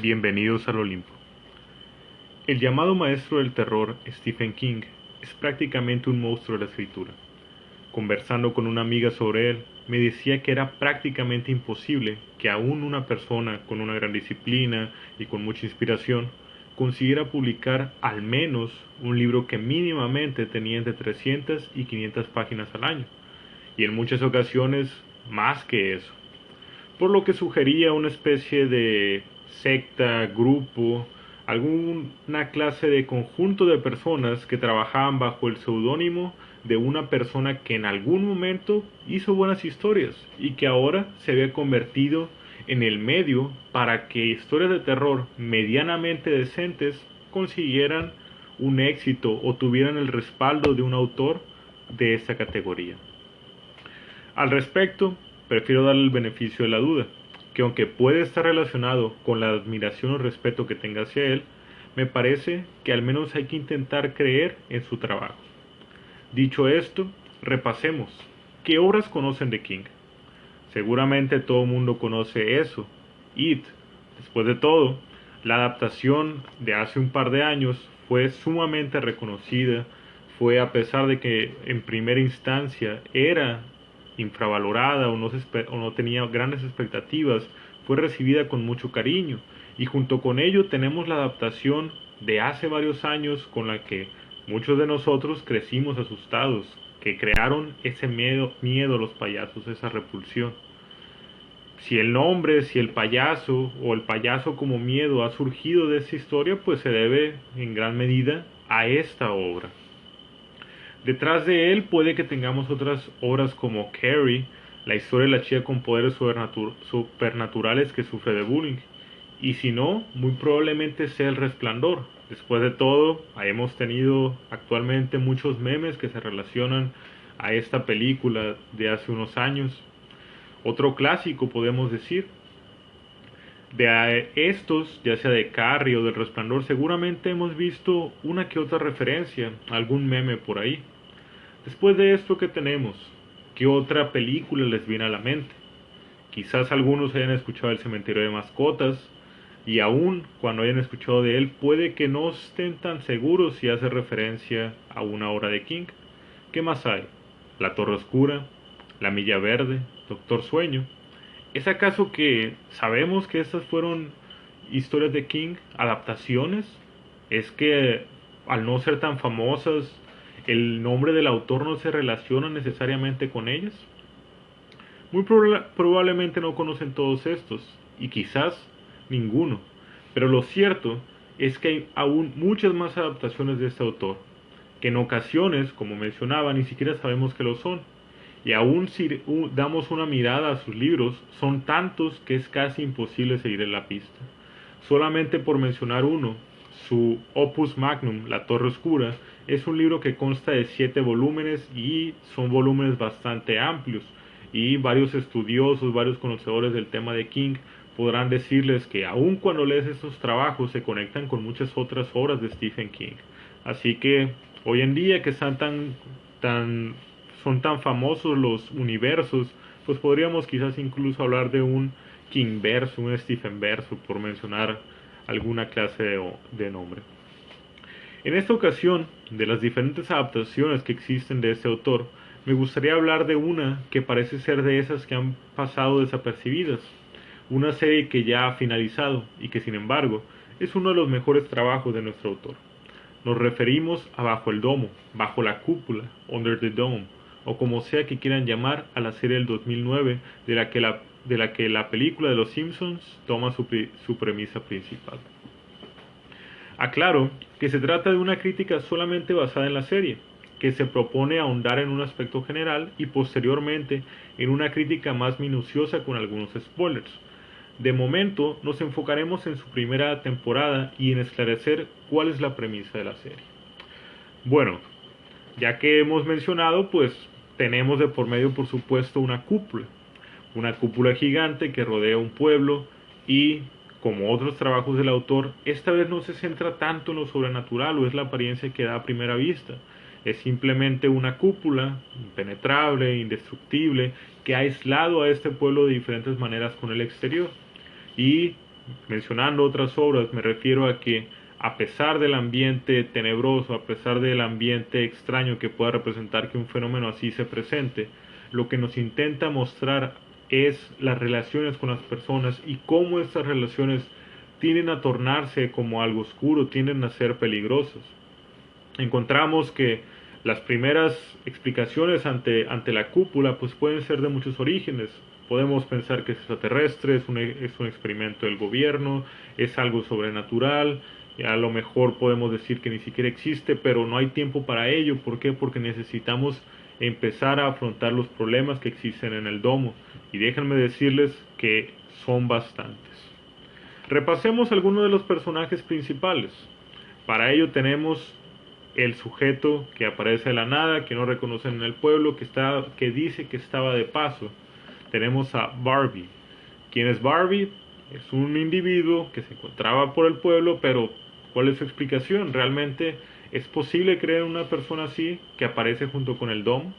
Bienvenidos al Olimpo. El llamado maestro del terror, Stephen King, es prácticamente un monstruo de la escritura. Conversando con una amiga sobre él, me decía que era prácticamente imposible que aún una persona con una gran disciplina y con mucha inspiración consiguiera publicar al menos un libro que mínimamente tenía entre 300 y 500 páginas al año, y en muchas ocasiones más que eso, por lo que sugería una especie de secta, grupo, alguna clase de conjunto de personas que trabajaban bajo el seudónimo de una persona que en algún momento hizo buenas historias y que ahora se había convertido en el medio para que historias de terror medianamente decentes consiguieran un éxito o tuvieran el respaldo de un autor de esta categoría. Al respecto, prefiero darle el beneficio de la duda, que aunque puede estar relacionado con la admiración o respeto que tenga hacia él, me parece que al menos hay que intentar creer en su trabajo. Dicho esto, repasemos. ¿Qué obras conocen de King? Seguramente todo el mundo conoce eso. It. Después de todo, la adaptación de hace un par de años fue sumamente reconocida, fue a pesar de que en primera instancia era infravalorada o no tenía grandes expectativas, fue recibida con mucho cariño. Y junto con ello tenemos la adaptación de hace varios años con la que muchos de nosotros crecimos asustados, que crearon ese miedo a los payasos, esa repulsión. Si el nombre, si el payaso o el payaso como miedo ha surgido de esa historia, pues se debe en gran medida a esta obra. Detrás de él puede que tengamos otras obras como Carrie, la historia de la chica con poderes supernaturales que sufre de bullying. Y si no, muy probablemente sea El Resplandor. Después de todo, hemos tenido actualmente muchos memes que se relacionan a esta película de hace unos años. Otro clásico podemos decir. De estos, ya sea de Carrie o del Resplandor, seguramente hemos visto una que otra referencia, algún meme por ahí. Después de esto, ¿qué tenemos? ¿Qué otra película les viene a la mente? Quizás algunos hayan escuchado El Cementerio de Mascotas, y aún cuando hayan escuchado de él, puede que no estén tan seguros si hace referencia a una obra de King. ¿Qué más hay? La Torre Oscura, La Milla Verde, Doctor Sueño. ¿Es acaso que sabemos que estas fueron historias de King, adaptaciones? ¿Es que al no ser tan famosas, el nombre del autor no se relaciona necesariamente con ellas? Muy probablemente no conocen todos estos, y quizás ninguno, pero lo cierto es que hay aún muchas más adaptaciones de este autor, que en ocasiones, como mencionaba, ni siquiera sabemos que lo son, y aún si damos una mirada a sus libros, son tantos que es casi imposible seguir en la pista. Solamente por mencionar uno, su Opus Magnum, La Torre Oscura, es un libro que consta de 7 volúmenes y son volúmenes bastante amplios, y varios estudiosos, varios conocedores del tema de King podrán decirles que aun cuando lees estos trabajos se conectan con muchas otras obras de Stephen King. Así que hoy en día que están son tan famosos los universos, pues podríamos quizás incluso hablar de un King verso, un Stephen verso, por mencionar alguna clase de nombre. En esta ocasión, de las diferentes adaptaciones que existen de este autor, me gustaría hablar de una que parece ser de esas que han pasado desapercibidas, una serie que ya ha finalizado y que sin embargo es uno de los mejores trabajos de nuestro autor. Nos referimos a Bajo el Domo, Bajo la Cúpula, Under the Dome, o como sea que quieran llamar a la serie del 2009 de la que la película de Los Simpsons toma su premisa principal. Aclaro que se trata de una crítica solamente basada en la serie, que se propone ahondar en un aspecto general y posteriormente en una crítica más minuciosa con algunos spoilers. De momento nos enfocaremos en su primera temporada y en esclarecer cuál es la premisa de la serie. Bueno, ya que hemos mencionado, pues tenemos de por medio, por supuesto, una cúpula gigante que rodea un pueblo y, como otros trabajos del autor, esta vez no se centra tanto en lo sobrenatural o es la apariencia que da a primera vista. Es simplemente una cúpula impenetrable, indestructible, que ha aislado a este pueblo de diferentes maneras con el exterior. Y mencionando otras obras, me refiero a que a pesar del ambiente tenebroso, a pesar del ambiente extraño que pueda representar que un fenómeno así se presente, lo que nos intenta mostrar es las relaciones con las personas y cómo estas relaciones tienden a tornarse como algo oscuro, tienden a ser peligrosas. Encontramos que las primeras explicaciones ante la cúpula pues pueden ser de muchos orígenes. Podemos pensar que es extraterrestre, es un experimento del gobierno, es algo sobrenatural, a lo mejor podemos decir que ni siquiera existe, pero no hay tiempo para ello. ¿Por qué? Porque necesitamos empezar a afrontar los problemas que existen en el domo. Y déjenme decirles que son bastantes. Repasemos algunos de los personajes principales. Para ello tenemos el sujeto que aparece de la nada, que no reconocen en el pueblo, que dice que estaba de paso. Tenemos a Barbie. ¿Quién es Barbie? Es un individuo que se encontraba por el pueblo, pero ¿cuál es su explicación? ¿Realmente es posible creer en una persona así que aparece junto con el Dom?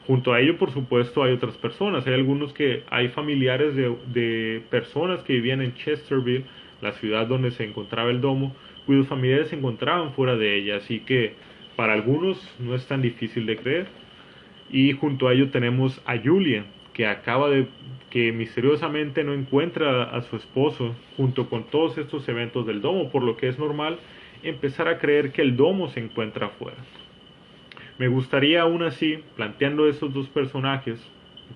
Junto a ello, por supuesto, hay otras personas. Hay familiares de personas que vivían en Chesterville, la ciudad donde se encontraba el domo, cuyos familiares se encontraban fuera de ella. Así que para algunos no es tan difícil de creer. Y junto a ello tenemos a Julia, que misteriosamente no encuentra a su esposo junto con todos estos eventos del domo, por lo que es normal empezar a creer que el domo se encuentra afuera. Me gustaría aún así, planteando estos dos personajes,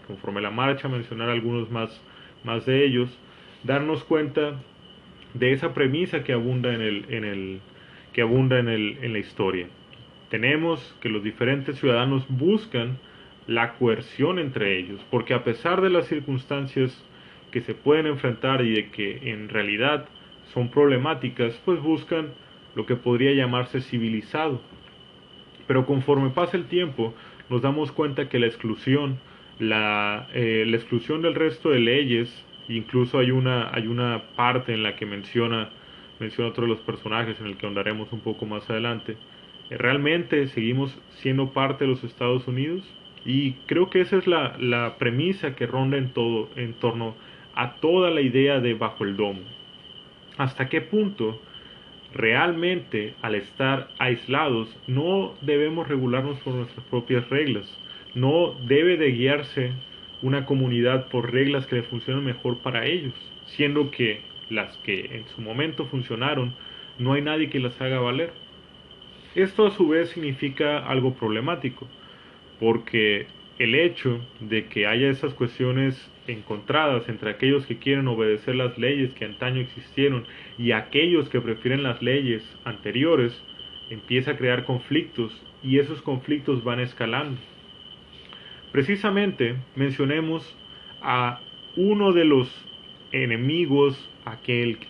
conforme la marcha mencionar algunos más de ellos, darnos cuenta de esa premisa que abunda en la historia. Tenemos que los diferentes ciudadanos buscan la coerción entre ellos, porque a pesar de las circunstancias que se pueden enfrentar y de que en realidad son problemáticas, pues buscan lo que podría llamarse civilizado. Pero conforme pasa el tiempo, nos damos cuenta que la exclusión del resto de leyes, incluso hay una parte en la que menciona otro de los personajes en el que ahondaremos un poco más adelante. Realmente seguimos siendo parte de los Estados Unidos y creo que esa es la premisa que ronda en torno a toda la idea de Bajo el Domo. ¿Hasta qué punto realmente al estar aislados no debemos regularnos por nuestras propias reglas? No debe de guiarse una comunidad por reglas que le funcionen mejor para ellos, siendo que las que en su momento funcionaron no hay nadie que las haga valer. Esto a su vez significa algo problemático, porque el hecho de que haya esas cuestiones encontradas entre aquellos que quieren obedecer las leyes que antaño existieron y aquellos que prefieren las leyes anteriores, empieza a crear conflictos y esos conflictos van escalando. Precisamente mencionemos a uno de los enemigos,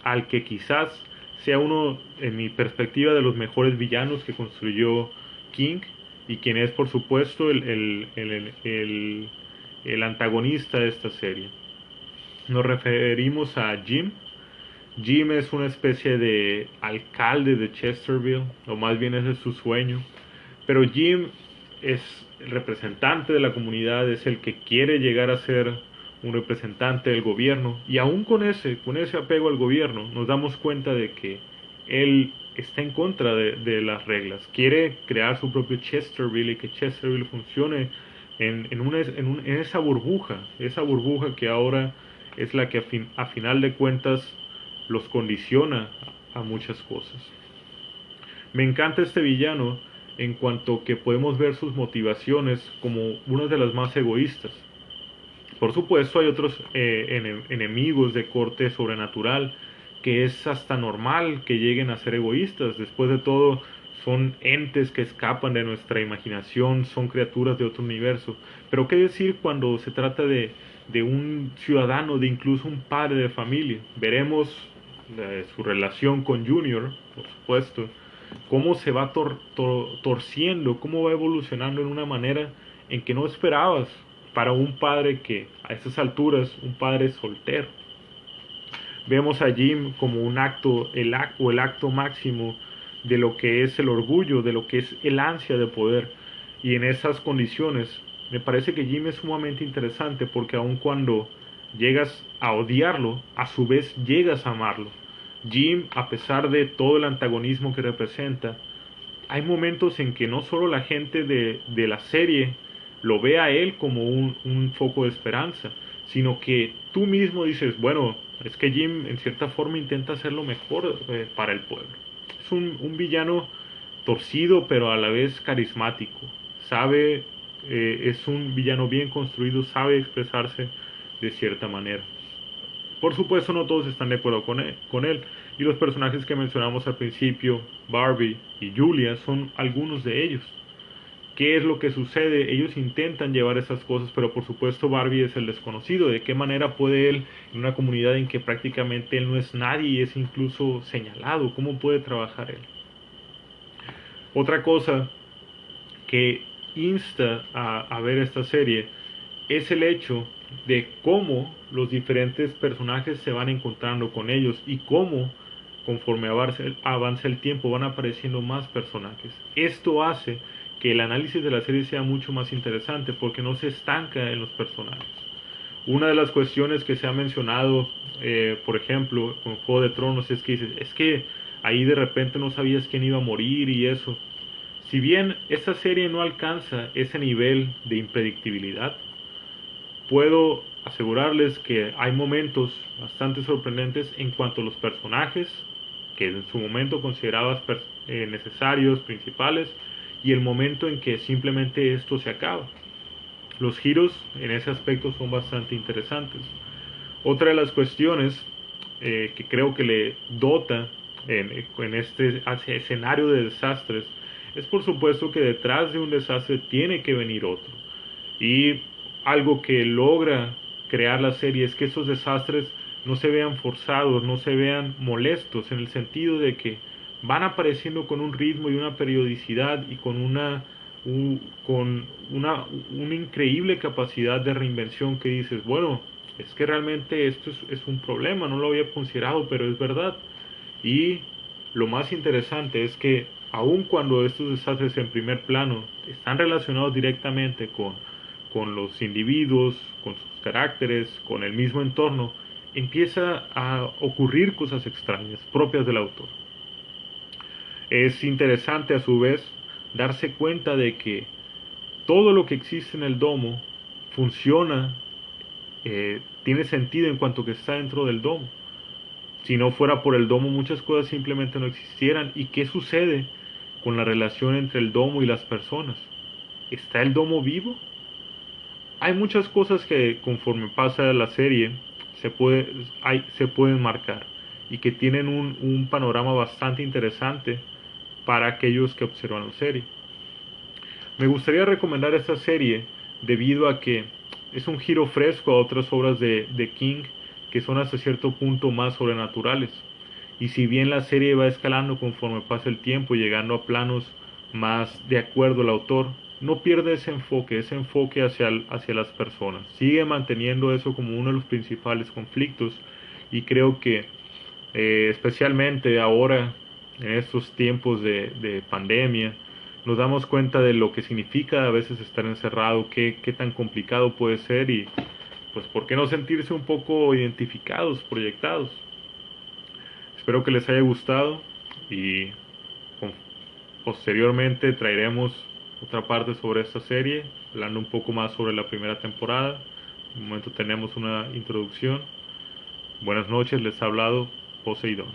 al que quizás sea uno, en mi perspectiva, de los mejores villanos que construyó King, y quien es por supuesto el antagonista de esta serie. Nos referimos a Jim. Jim es una especie de alcalde de Chesterville, o más bien ese es su sueño. Pero Jim es el representante de la comunidad, es el que quiere llegar a ser un representante del gobierno. Y aún con ese apego al gobierno, nos damos cuenta de que él está en contra de las reglas. Quiere crear su propio Chesterville y que Chesterville funcione en esa burbuja que ahora es la que a final de cuentas los condiciona a muchas cosas. Me encanta este villano en cuanto que podemos ver sus motivaciones como una de las más egoístas. Por supuesto hay otros enemigos de corte sobrenatural que es hasta normal que lleguen a ser egoístas. Después de todo, son entes que escapan de nuestra imaginación, son criaturas de otro universo. Pero ¿qué decir cuando se trata de un ciudadano, de incluso un padre de familia? Veremos su relación con Junior, por supuesto, cómo se va torciendo, cómo va evolucionando en una manera en que no esperabas para un padre que a estas alturas, un padre soltero. Vemos a Jim como el acto máximo de lo que es el orgullo, de lo que es el ansia de poder. Y en esas condiciones, me parece que Jim es sumamente interesante porque aun cuando llegas a odiarlo, a su vez llegas a amarlo. Jim, a pesar de todo el antagonismo que representa, hay momentos en que no solo la gente de la serie lo ve a él como un foco de esperanza, sino que tú mismo dices, bueno, es que Jim en cierta forma intenta hacer lo mejor para el pueblo. Es un villano torcido, pero a la vez carismático. Sabe, es un villano bien construido, sabe expresarse de cierta manera. Por supuesto, no todos están de acuerdo con él, y los personajes que mencionamos al principio, Barbie y Julia, son algunos de ellos. ¿Qué es lo que sucede? Ellos intentan llevar esas cosas, pero por supuesto Barbie es el desconocido. ¿De qué manera puede él, en una comunidad en que prácticamente él no es nadie y es incluso señalado, cómo puede trabajar él? Otra cosa que insta a ver esta serie es el hecho de cómo los diferentes personajes se van encontrando con ellos y cómo conforme avanza el tiempo van apareciendo más personajes. Esto hace que el análisis de la serie sea mucho más interesante porque no se estanca en los personajes. Una de las cuestiones que se ha mencionado, por ejemplo, con Juego de Tronos es que dices, es que ahí de repente no sabías quién iba a morir y eso. Si bien esta serie no alcanza ese nivel de impredictibilidad, puedo asegurarles que hay momentos bastante sorprendentes en cuanto a los personajes que en su momento considerabas necesarios, principales, y el momento en que simplemente esto se acaba. Los giros en ese aspecto son bastante interesantes. Otra de las cuestiones que creo que le dota en este escenario de desastres es por supuesto que detrás de un desastre tiene que venir otro. Y algo que logra crear la serie es que esos desastres no se vean forzados, no se vean molestos, en el sentido de que van apareciendo con un ritmo y una periodicidad y con una increíble capacidad de reinvención que dices, bueno, es que realmente esto es un problema, no lo había considerado, pero es verdad. Y lo más interesante es que aun cuando estos desastres en primer plano están relacionados directamente con los individuos, con sus caracteres, con el mismo entorno, empieza a ocurrir cosas extrañas propias del autor. Es interesante a su vez darse cuenta de que todo lo que existe en el domo funciona, tiene sentido en cuanto que está dentro del domo. Si no fuera por el domo, muchas cosas simplemente no existieran. ¿Y qué sucede con la relación entre el domo y las personas? ¿Está el domo vivo? Hay muchas cosas que conforme pasa la serie se pueden marcar y que tienen un panorama bastante interesante para aquellos que observan la serie. Me gustaría recomendar esta serie debido a que es un giro fresco a otras obras de King que son hasta cierto punto más sobrenaturales. Y si bien la serie va escalando conforme pasa el tiempo, llegando a planos más de acuerdo al autor, no pierde ese enfoque hacia las personas. Sigue manteniendo eso como uno de los principales conflictos y creo que especialmente ahora en estos tiempos de pandemia, nos damos cuenta de lo que significa a veces estar encerrado, qué tan complicado puede ser y pues por qué no sentirse un poco identificados, proyectados. Espero que les haya gustado y posteriormente traeremos otra parte sobre esta serie, hablando un poco más sobre la primera temporada. De momento tenemos una introducción. Buenas noches, les ha hablado Poseidón.